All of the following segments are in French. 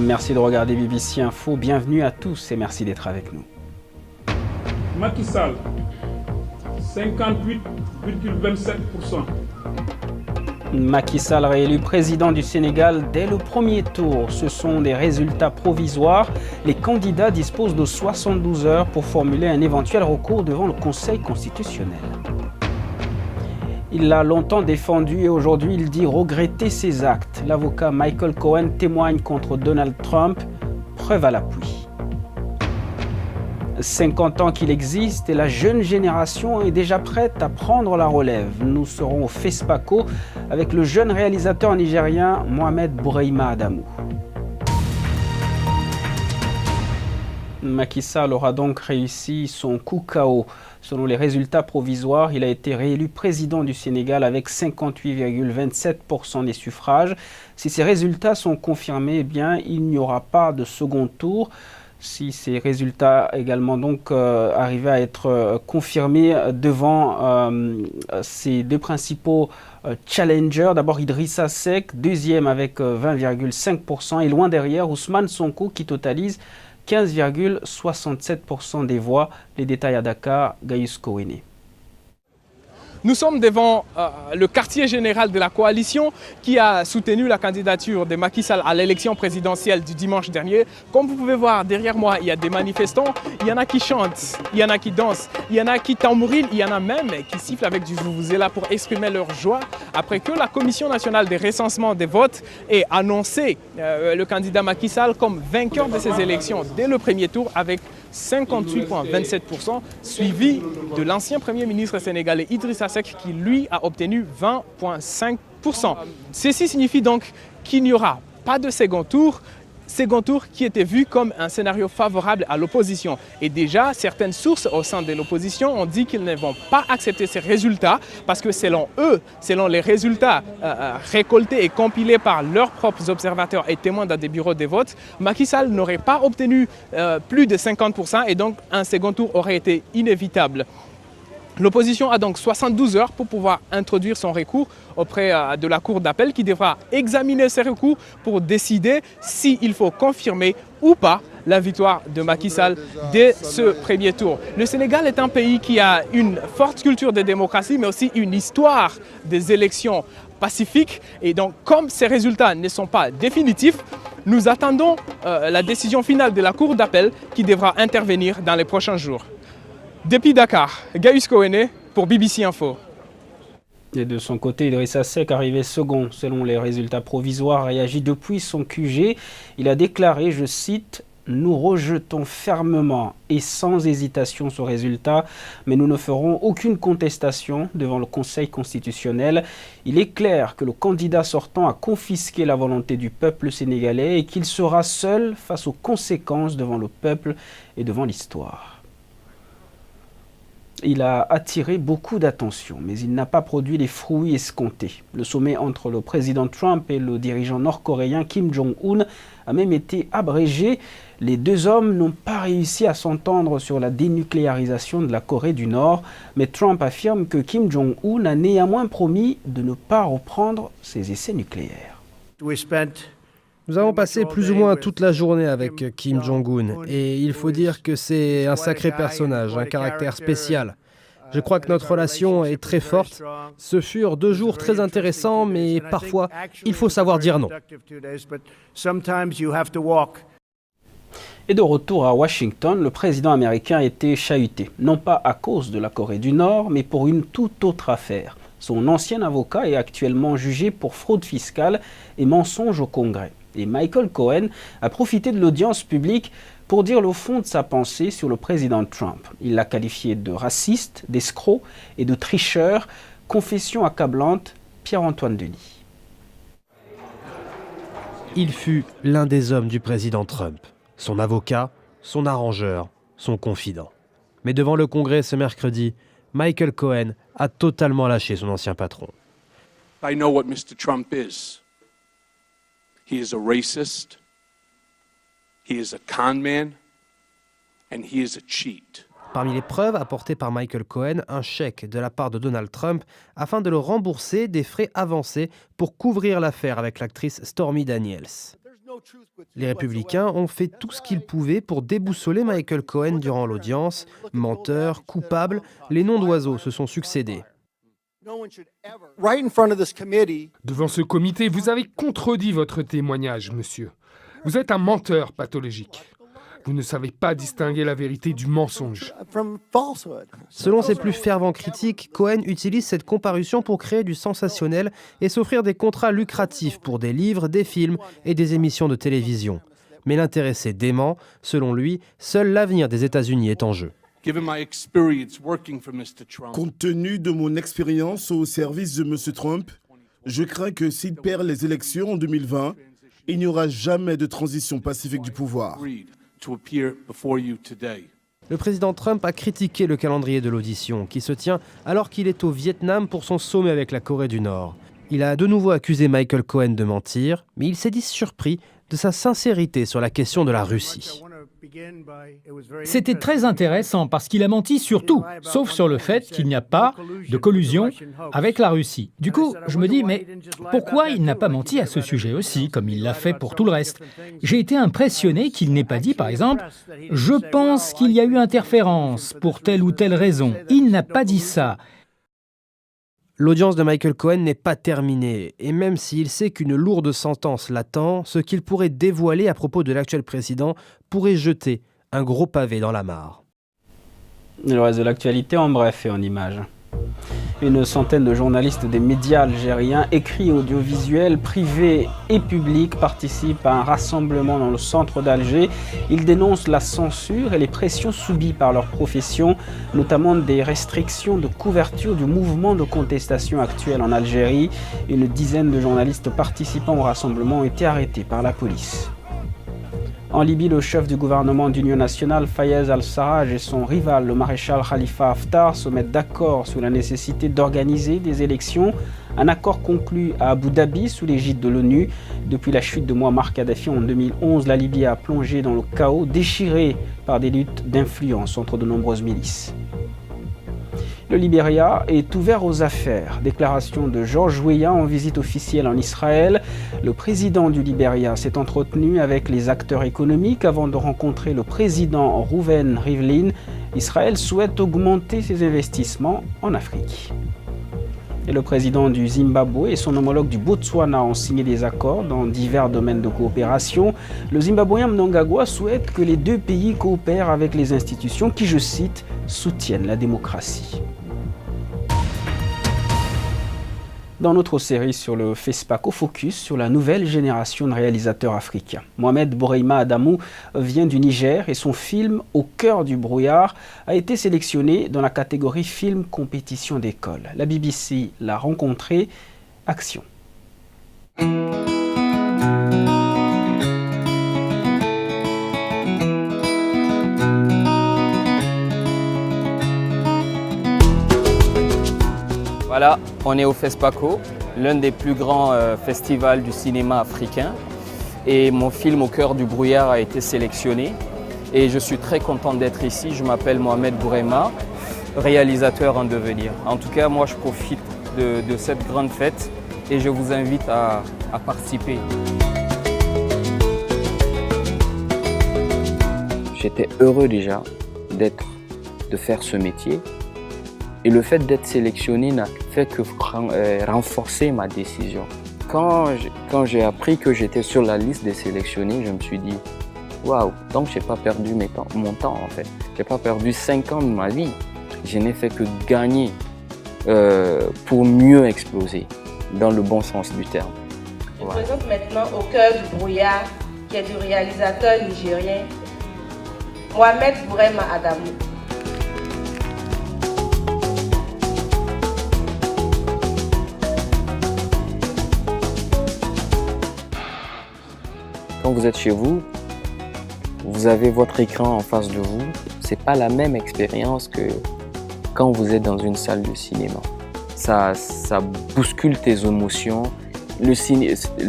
Merci de regarder BBC Info. Bienvenue à tous et merci d'être avec nous. Macky Sall, 58,27%. Macky Sall réélu président du Sénégal dès le premier tour. Ce sont des résultats provisoires. Les candidats disposent de 72 heures pour formuler un éventuel recours devant le Conseil constitutionnel. Il l'a longtemps défendu et aujourd'hui il dit regretter ses actes. L'avocat Michael Cohen témoigne contre Donald Trump, preuve à l'appui. 50 ans qu'il existe et la jeune génération est déjà prête à prendre la relève. Nous serons au FESPACO avec le jeune réalisateur nigérien Mohamed Boureima Adamou. Macky Sall aura donc réussi son coup KO. Selon les résultats provisoires, il a été réélu président du Sénégal avec 58,27% des suffrages. Si ces résultats sont confirmés, eh bien, il n'y aura pas de second tour. Si ces résultats également donc arrivaient à être confirmés devant ces deux principaux challengers, d'abord Idrissa Seck, deuxième avec 20,5% et loin derrière Ousmane Sonko qui totalise 15,67% des voix. Les détails à Dakar, Gaius Kowene. Nous sommes devant le quartier général de la coalition qui a soutenu la candidature de Macky Sall à l'élection présidentielle du dimanche dernier. Comme vous pouvez voir derrière moi, il y a des manifestants, il y en a qui chantent, il y en a qui dansent, il y en a qui tambourinent, il y en a même qui sifflent avec du vuvuzela pour exprimer leur joie après que la Commission nationale des recensements des votes ait annoncé le candidat Macky Sall comme vainqueur de ces élections dès le premier tour avec 58,27%, suivi de l'ancien Premier ministre sénégalais Idrissa Seck qui lui a obtenu 20,5%. Ceci signifie donc qu'il n'y aura pas de second tour qui était vu comme un scénario favorable à l'opposition. Et déjà, certaines sources au sein de l'opposition ont dit qu'ils ne vont pas accepter ces résultats parce que selon eux, selon les résultats récoltés et compilés par leurs propres observateurs et témoins dans des bureaux de vote, Macky Sall n'aurait pas obtenu plus de 50% et donc un second tour aurait été inévitable. L'opposition a donc 72 heures pour pouvoir introduire son recours auprès de la Cour d'appel qui devra examiner ces recours pour décider s'il faut confirmer ou pas la victoire de Macky Sall dès ce premier tour. Le Sénégal est un pays qui a une forte culture de démocratie mais aussi une histoire des élections pacifiques et donc comme ces résultats ne sont pas définitifs, nous attendons la décision finale de la Cour d'appel qui devra intervenir dans les prochains jours. Depuis Dakar, Gaius Kowene pour BBC Info. Et de son côté, Idrissa Seck, arrivé second selon les résultats provisoires, réagit depuis son QG. Il a déclaré, je cite, « Nous rejetons fermement et sans hésitation ce résultat, mais nous ne ferons aucune contestation devant le Conseil constitutionnel. Il est clair que le candidat sortant a confisqué la volonté du peuple sénégalais et qu'il sera seul face aux conséquences devant le peuple et devant l'histoire. » Il a attiré beaucoup d'attention, mais il n'a pas produit les fruits escomptés. Le sommet entre le président Trump et le dirigeant nord-coréen Kim Jong-un a même été abrégé. Les deux hommes n'ont pas réussi à s'entendre sur la dénucléarisation de la Corée du Nord, mais Trump affirme que Kim Jong-un a néanmoins promis de ne pas reprendre ses essais nucléaires. Nous avons passé plus ou moins toute la journée avec Kim Jong-un et il faut dire que c'est un sacré personnage, un caractère spécial. Je crois que notre relation est très forte. Ce furent 2 jours très intéressants, mais parfois, il faut savoir dire non. Et de retour à Washington, le président américain a été chahuté, non pas à cause de la Corée du Nord, mais pour une toute autre affaire. Son ancien avocat est actuellement jugé pour fraude fiscale et mensonge au Congrès. Et Michael Cohen a profité de l'audience publique pour dire le fond de sa pensée sur le président Trump. Il l'a qualifié de raciste, d'escroc et de tricheur. Confession accablante, Pierre-Antoine Denis. Il fut l'un des hommes du président Trump, son avocat, son arrangeur, son confident. Mais devant le Congrès ce mercredi, Michael Cohen a totalement lâché son ancien patron. I know what Mr. Trump is. He is a racist, he is a con man, and he is a cheat. Parmi les preuves apportées par Michael Cohen, un chèque de la part de Donald Trump afin de le rembourser des frais avancés pour couvrir l'affaire avec l'actrice Stormy Daniels. Les républicains ont fait tout ce qu'ils pouvaient pour déboussoler Michael Cohen durant l'audience. Menteur, coupable, les noms d'oiseaux se sont succédés. Devant ce comité, vous avez contredit votre témoignage, monsieur. Vous êtes un menteur pathologique. Vous ne savez pas distinguer la vérité du mensonge. Selon ses plus fervents critiques, Cohen utilise cette comparution pour créer du sensationnel et s'offrir des contrats lucratifs pour des livres, des films et des émissions de télévision. Mais l'intéressé dément, selon lui, seul l'avenir des États-Unis est en jeu. Compte tenu de mon expérience au service de M. Trump, je crains que s'il perd les élections en 2020, il n'y aura jamais de transition pacifique du pouvoir. Le président Trump a critiqué le calendrier de l'audition, qui se tient alors qu'il est au Vietnam pour son sommet avec la Corée du Nord. Il a de nouveau accusé Michael Cohen de mentir, mais il s'est dit surpris de sa sincérité sur la question de la Russie. C'était très intéressant parce qu'il a menti sur tout, sauf sur le fait qu'il n'y a pas de collusion avec la Russie. Du coup, je me dis, mais pourquoi il n'a pas menti à ce sujet aussi, comme il l'a fait pour tout le reste? J'ai été impressionné qu'il n'ait pas dit, par exemple, « Je pense qu'il y a eu interférence pour telle ou telle raison ». Il n'a pas dit ça. L'audience de Michael Cohen n'est pas terminée, et même s'il sait qu'une lourde sentence l'attend, ce qu'il pourrait dévoiler à propos de l'actuel président pourrait jeter un gros pavé dans la mare. Le reste de l'actualité en bref et en images. Une centaine de journalistes des médias algériens, écrits et audiovisuels, privés et publics, participent à un rassemblement dans le centre d'Alger. Ils dénoncent la censure et les pressions subies par leur profession, notamment des restrictions de couverture du mouvement de contestation actuel en Algérie. Une dizaine de journalistes participant au rassemblement ont été arrêtés par la police. En Libye, le chef du gouvernement d'union nationale, Fayez al-Sarraj, et son rival, le maréchal Khalifa Haftar, se mettent d'accord sur la nécessité d'organiser des élections. Un accord conclu à Abu Dhabi sous l'égide de l'ONU. Depuis la chute de Mouammar Kadhafi en 2011, la Libye a plongé dans le chaos, déchirée par des luttes d'influence entre de nombreuses milices. Le Libéria est ouvert aux affaires. Déclaration de George Weah en visite officielle en Israël. Le président du Libéria s'est entretenu avec les acteurs économiques avant de rencontrer le président Reuven Rivlin. Israël souhaite augmenter ses investissements en Afrique. Et le président du Zimbabwe et son homologue du Botswana ont signé des accords dans divers domaines de coopération. Le Zimbabwéen Mnangagwa souhaite que les deux pays coopèrent avec les institutions qui, je cite, soutiennent la démocratie. Dans notre série sur le FESPACO, focus sur la nouvelle génération de réalisateurs africains. Mohamed Boreima Adamou vient du Niger et son film « Au cœur du brouillard » a été sélectionné dans la catégorie film compétition d'école. La BBC l'a rencontré. Action. Voilà, on est au FESPACO, l'un des plus grands festivals du cinéma africain. Et mon film Au cœur du brouillard a été sélectionné. Et je suis très content d'être ici. Je m'appelle Mohamed Bourema, réalisateur en devenir. En tout cas, moi je profite de cette grande fête et je vous invite à participer. J'étais heureux déjà de faire ce métier. Et le fait d'être sélectionné n'a fait que renforcer ma décision. Quand j'ai appris que j'étais sur la liste des sélectionnés, je me suis dit « Waouh, donc j'ai pas perdu mon temps en fait. J'ai pas perdu 5 ans de ma vie. Je n'ai fait que gagner pour mieux exploser, dans le bon sens du terme. » Je présente maintenant Au cœur du brouillard, qui est du réalisateur nigérien Mohamed Bourema Adamou. Quand vous êtes chez vous, vous avez votre écran en face de vous. C'est pas la même expérience que quand vous êtes dans une salle de cinéma. Ça bouscule tes émotions. Les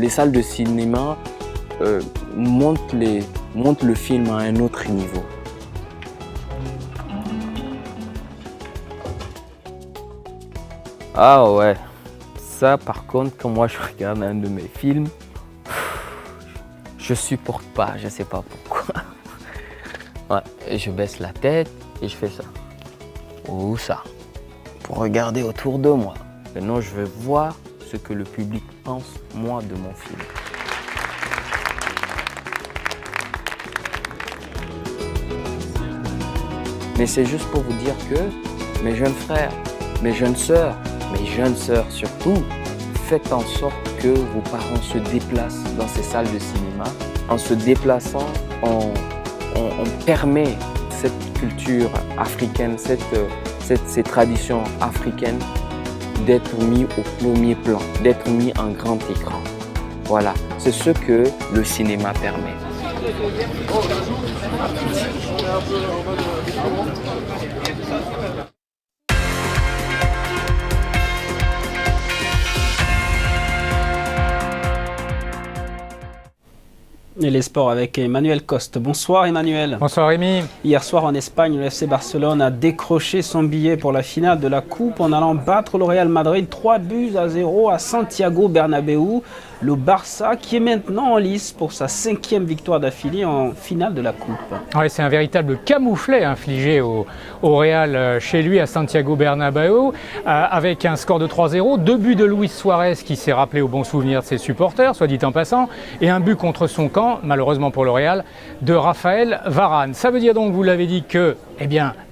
salles de cinéma montent le film à un autre niveau. Ah ouais, ça par contre, quand moi je regarde un de mes films, je supporte pas, je sais pas pourquoi. Ouais, et je baisse la tête et je fais ça. Ou ça. Pour regarder autour de moi. Maintenant, je veux voir ce que le public pense, moi, de mon film. Mais c'est juste pour vous dire que mes jeunes frères, mes jeunes sœurs surtout, faites en sorte que vos parents se déplacent dans ces salles de cinéma. En se déplaçant, on permet cette culture africaine, ces traditions africaines d'être mis au premier plan, d'être mis en grand écran. Voilà, c'est ce que le cinéma permet. Et les sports avec Emmanuel Coste. Bonsoir Emmanuel. Bonsoir Rémi. Hier soir en Espagne, le FC Barcelone a décroché son billet pour la finale de la Coupe en allant battre le Real Madrid 3-0 à Santiago Bernabéu. Le Barça qui est maintenant en lice pour sa 5e victoire d'affilée en finale de la Coupe. Ouais, c'est un véritable camouflet infligé au Real chez lui à Santiago Bernabéu avec un score de 3-0, 2 buts de Luis Suarez qui s'est rappelé au bon souvenir de ses supporters, soit dit en passant, et un but contre son camp, malheureusement pour le Real, de Raphaël Varane. Ça veut dire donc, vous l'avez dit, que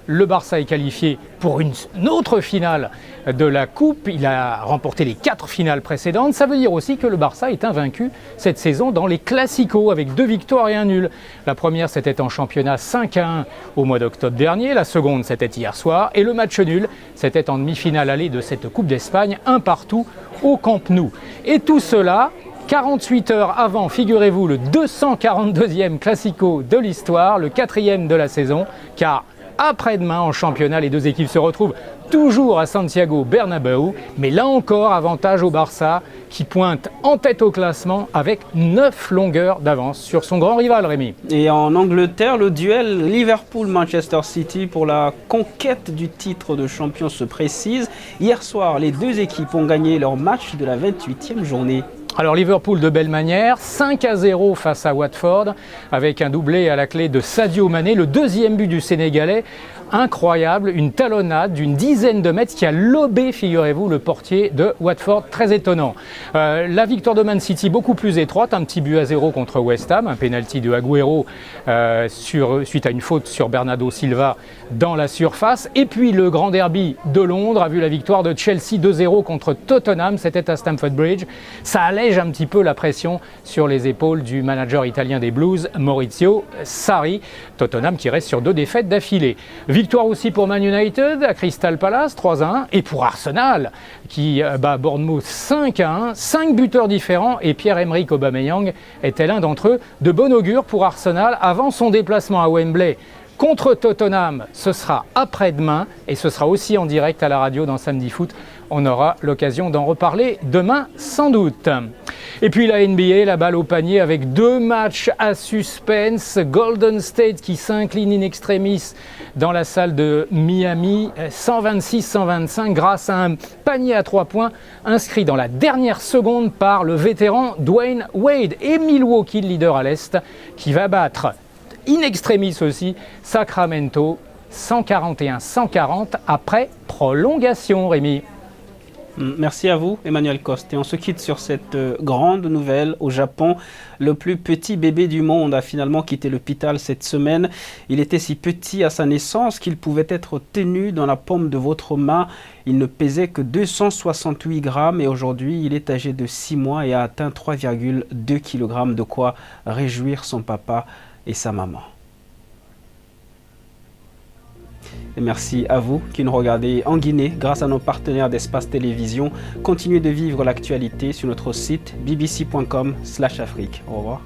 le Barça est qualifié pour une autre finale de la Coupe. Il a remporté les 4 finales précédentes. Ça veut dire aussi que le Barça est invaincu cette saison dans les Classicos avec 2 victoires et un nul. La première, c'était en championnat 5-1 au mois d'octobre dernier. La seconde, c'était hier soir. Et le match nul, c'était en demi-finale allée de cette Coupe d'Espagne, 1-1 au Camp Nou. Et tout cela 48 heures avant, figurez-vous, le 242e Classico de l'histoire, le 4e de la saison, car après-demain en championnat, les deux équipes se retrouvent toujours à Santiago Bernabéu, mais là encore, avantage au Barça qui pointe en tête au classement avec 9 longueurs d'avance sur son grand rival, Rémi. Et en Angleterre, le duel Liverpool-Manchester City pour la conquête du titre de champion se précise. Hier soir, les deux équipes ont gagné leur match de la 28e journée. Alors Liverpool de belle manière, 5-0 face à Watford, avec un doublé à la clé de Sadio Mané, le deuxième but du Sénégalais. Incroyable, une talonnade d'une dizaine de mètres qui a lobé, figurez-vous, le portier de Watford, très étonnant. La victoire de Man City beaucoup plus étroite, un petit but à 0 contre West Ham, un pénalty de Agüero suite à une faute sur Bernardo Silva dans la surface. Et puis le grand derby de Londres a vu la victoire de Chelsea 2-0 contre Tottenham, c'était à Stamford Bridge. Ça allège un petit peu la pression sur les épaules du manager italien des Blues, Maurizio Sarri. Tottenham qui reste sur 2 défaites d'affilée. Victoire aussi pour Man United à Crystal Palace, 3-1. Et pour Arsenal, qui bat Bournemouth 5-1. 5 buteurs différents et Pierre-Emerick Aubameyang était l'un d'entre eux. De bon augure pour Arsenal avant son déplacement à Wembley contre Tottenham. Ce sera après-demain et ce sera aussi en direct à la radio dans Samedi Foot. On aura l'occasion d'en reparler demain sans doute. Et puis la NBA, la balle au panier avec 2 matchs à suspense. Golden State qui s'incline in extremis dans la salle de Miami, 126-125 grâce à un panier à 3 points inscrit dans la dernière seconde par le vétéran Dwayne Wade. Et Milwaukee, le leader à l'Est, qui va battre in extremis aussi Sacramento, 141-140 après prolongation, Rémi. Merci à vous, Emmanuel Coste. Et on se quitte sur cette grande nouvelle. Au Japon, le plus petit bébé du monde a finalement quitté l'hôpital cette semaine. Il était si petit à sa naissance qu'il pouvait être tenu dans la paume de votre main. Il ne pesait que 268 grammes et aujourd'hui, il est âgé de 6 mois et a atteint 3,2 kg, de quoi réjouir son papa et sa maman. Et merci à vous qui nous regardez en Guinée grâce à nos partenaires d'Espace Télévision. Continuez de vivre l'actualité sur notre site bbc.com/Afrique. Au revoir.